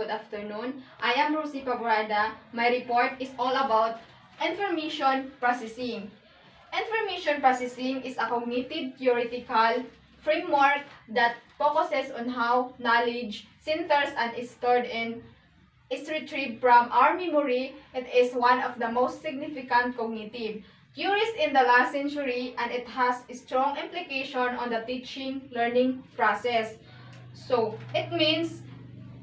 good afternoon. I am Rosie Paborada. My report is all about information processing. Information processing is a cognitive theoretical framework that focuses on how knowledge centers and is stored in is retrieved from our memory. It is one of the most significant cognitive theories in the last century, and it has a strong implication on the teaching learning process. So, it means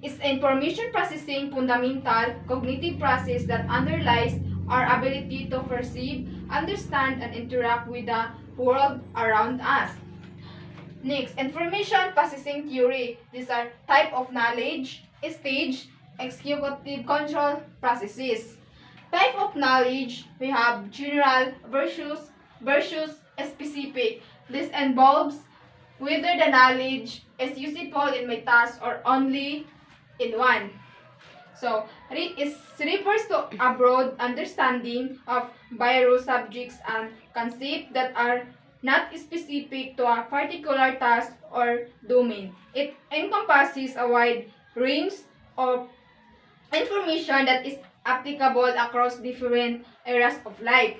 is information processing fundamental cognitive process that underlies our ability to perceive, understand, and interact with the world around us. Next, information processing theory. These are type of knowledge, stage, executive control processes. Type of knowledge, we have general versus specific. This involves whether the knowledge is useful in my task or only in one. So, it refers to a broad understanding of various subjects and concepts that are not specific to a particular task or domain. It encompasses a wide range of information that is applicable across different areas of life.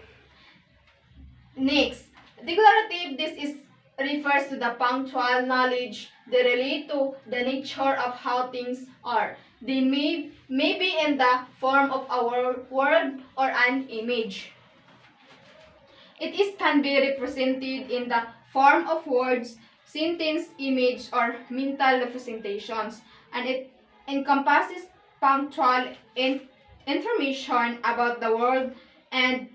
Next, declarative. Refers to the punctual knowledge that relate to the nature of how things are. They may be in the form of a word or an image. It can be represented in the form of words, sentence, image, or mental representations, and it encompasses punctual information about the world and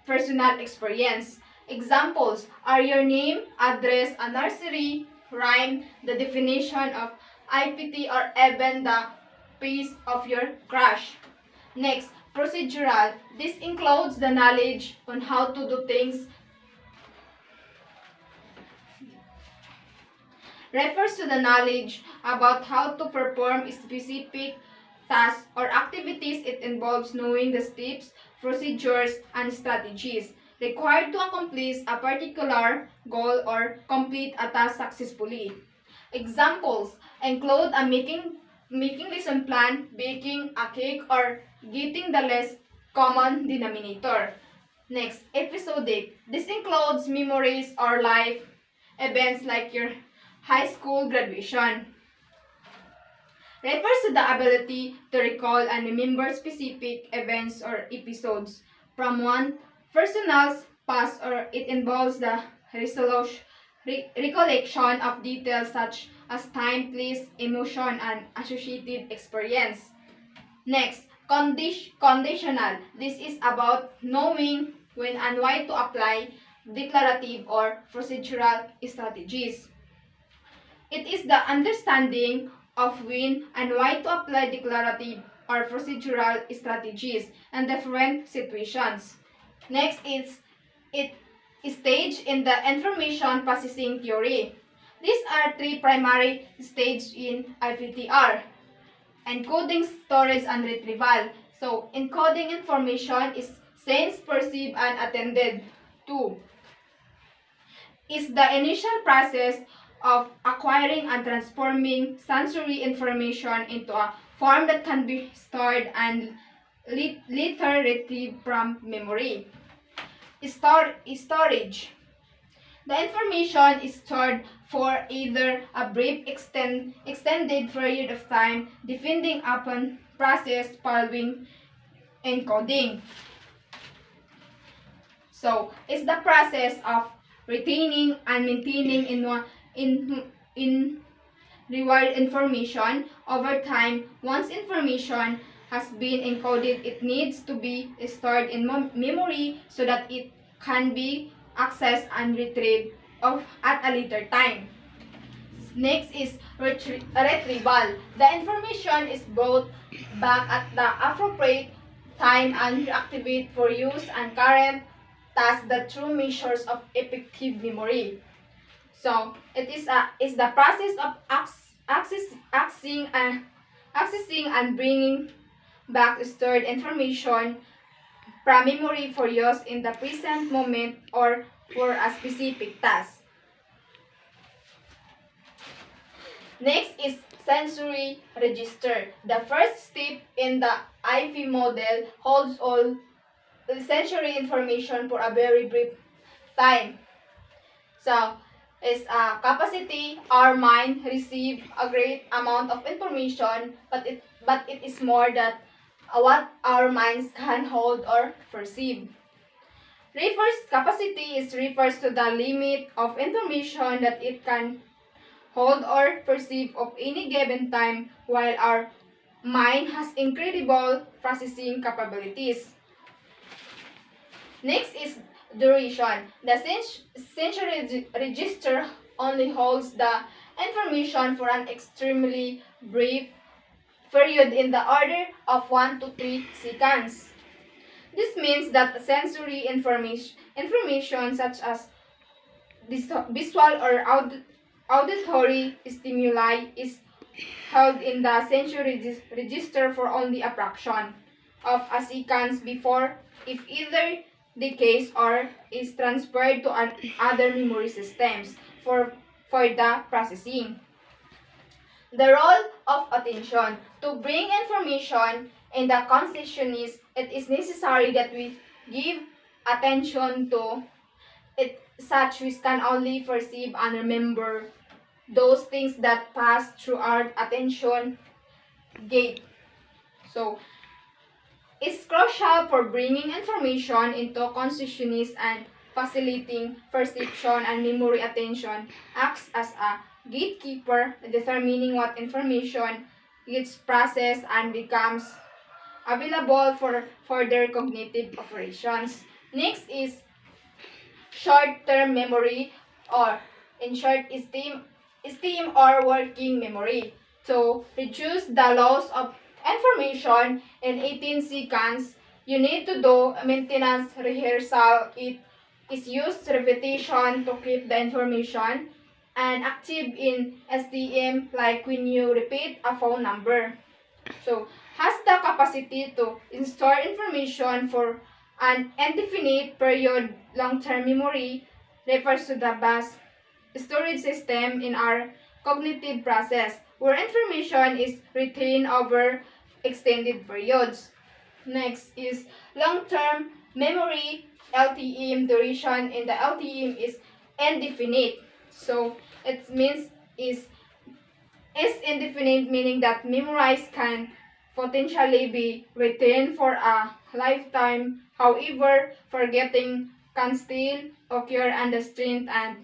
personal experience. Examples are your name, address, a nursery, rhyme, the definition of IPT, or even the face of your crush. Next, procedural. This includes the knowledge on how to do things. Refers to the knowledge about how to perform specific tasks or activities. It involves knowing the steps, procedures, and strategies required to accomplish a particular goal or complete a task successfully. Examples include making lesson plan, baking a cake, or getting the least common denominator. Next, episodic. This includes memories or life events like your high school graduation. Refers to the ability to recall and remember specific events or episodes from one person's past, or it involves the recollection of details such as time, place, emotion, and associated experience. Next, conditional. This is about knowing when and why to apply declarative or procedural strategies. It is the understanding of when and why to apply declarative or procedural strategies in different situations. Next is stage in the information processing theory. These are three primary stages in IPTR. Encoding, storage, and retrieval. So, encoding information is sensed, perceived, and attended to. Is the initial process of acquiring and transforming sensory information into a form that can be stored and later retrieved from memory. Storage. The information is stored for either a brief extended period of time, depending upon process following encoding. So, it's the process of retaining and maintaining in reward information over time. Once information has been encoded, it needs to be stored in memory so that it can be accessed and retrieved at a later time. Next is retrieval. The information is brought back at the appropriate time and reactivated for use and current tasks, the true measures of effective memory. So, it is the process of accessing and bringing back stored information from memory for use in the present moment or for a specific task. Next is sensory register. The first step in the IV model holds all the sensory information for a very brief time. So, is capacity, our mind receive a great amount of information, but it is more than what our minds can hold or perceive. Refers to the limit of information that it can hold or perceive of any given time, while our mind has incredible processing capabilities. Next is duration. The sensory register only holds the information for an extremely brief period in the order of 1 to 3 seconds. This means that sensory information such as visual or auditory stimuli is held in the sensory register for only a fraction of a second before, if either the case, or is transferred to other memory systems for the processing. The role of attention. To bring information in the consciousness, it is necessary that we give attention to it, such we can only perceive and remember those things that pass through our attention gate. So, it's crucial for bringing information into consciousness and facilitating perception and memory. Attention acts as a gatekeeper, determining what information gets processed and becomes available for further cognitive operations. Next is short-term memory, or in short, STEAM or working memory. To reduce the loss of information in 18 seconds, you need to do maintenance rehearsal. It is used repetition to keep the information and active in STM, like when you repeat a phone number. So, has the capacity to store information for an indefinite period. Long-term memory refers to the vast storage system in our cognitive process, where information is retained over extended periods. Next is long-term memory, LTM. Duration in the LTM is indefinite. So it means is indefinite, meaning that memorized can potentially be retained for a lifetime. However, forgetting can still occur, and the strength and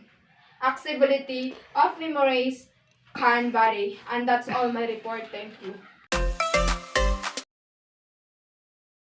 accessibility of memories can vary. And that's all my report. Thank you.